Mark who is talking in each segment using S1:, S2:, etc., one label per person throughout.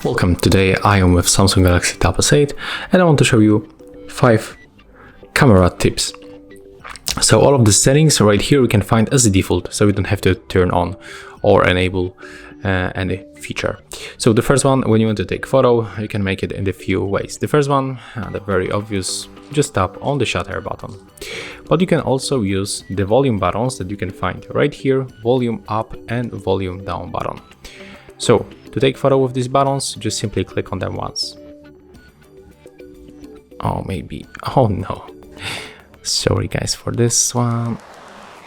S1: Welcome, today I am with Samsung Galaxy Tab S8 and I want to show you 5 camera tips. So all of the settings right here we can find as a default, so we don't have to turn on or enable any feature. So the first one, when you want to take photo, you can make it in a few ways. The first one, the very obvious, just tap on the shutter button. But you can also use the volume buttons that you can find right here, volume up and volume down button. So to take photo with these buttons, just simply click on them once. Oh no, sorry guys for this one.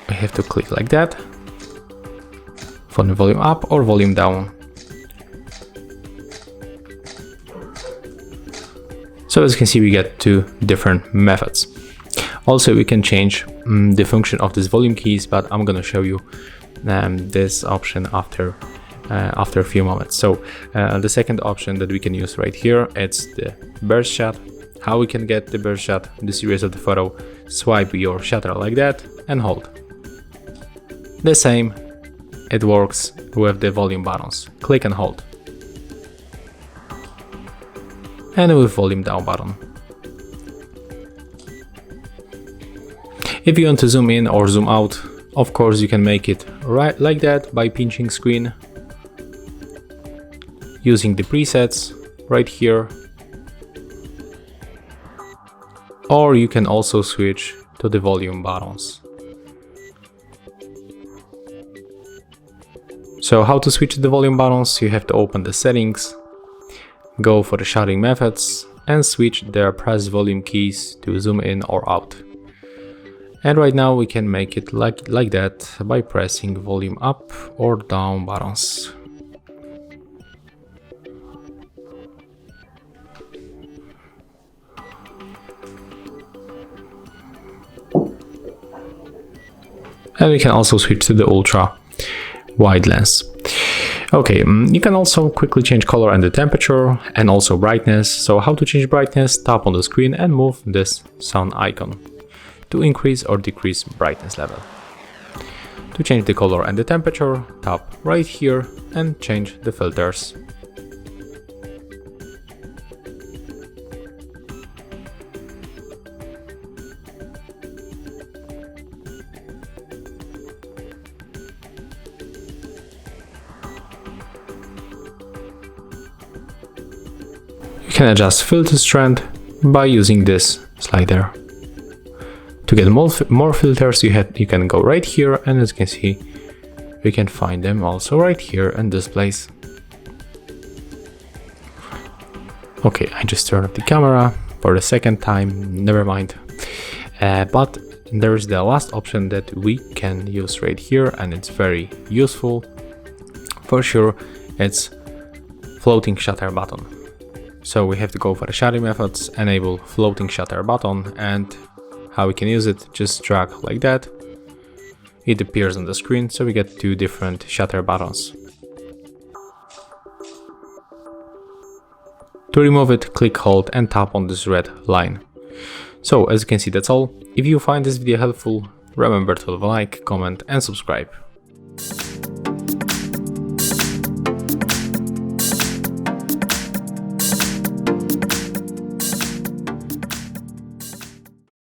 S1: I have to click like that for the volume up or volume down. So as you can see, we get 2 different methods. Also, we can change the function of these volume keys, but I'm gonna show you this option after a few moments. So the second option that we can use right here, it's the burst shot. How we can get the burst shot, the series of the photo, swipe your shutter like that and hold. The same, it works with the volume buttons. Click and hold. And with volume down button. If you want to zoom in or zoom out, of course you can make it right like that by pinching screen, using the presets right here, or you can also switch to the volume buttons. So how to switch to the volume buttons? You have to open the settings, go for the shotting methods and switch the press volume keys to zoom in or out. And right now we can make it like that by pressing volume up or down buttons. And we can also switch to the ultra wide lens. Okay, you can also quickly change color and the temperature and also brightness. So how to change brightness? Tap on the screen and move this sun icon to increase or decrease brightness level. To change the color and the temperature, tap right here and change the filters. You can adjust filter strength by using this slider. To get more filters, you can go right here, and as you can see, we can find them also right here in this place. Okay, I just turned off the camera for the second time, never mind. But there is the last option that we can use right here, and it's very useful. For sure, it's floating shutter button. So we have to go for the shutting methods, enable floating shutter button, and how we can use it, just drag like that. It appears on the screen, so we get 2 different shutter buttons. To remove it, click, hold and tap on this red line. So as you can see, that's all. If you find this video helpful, remember to leave a like, comment and subscribe.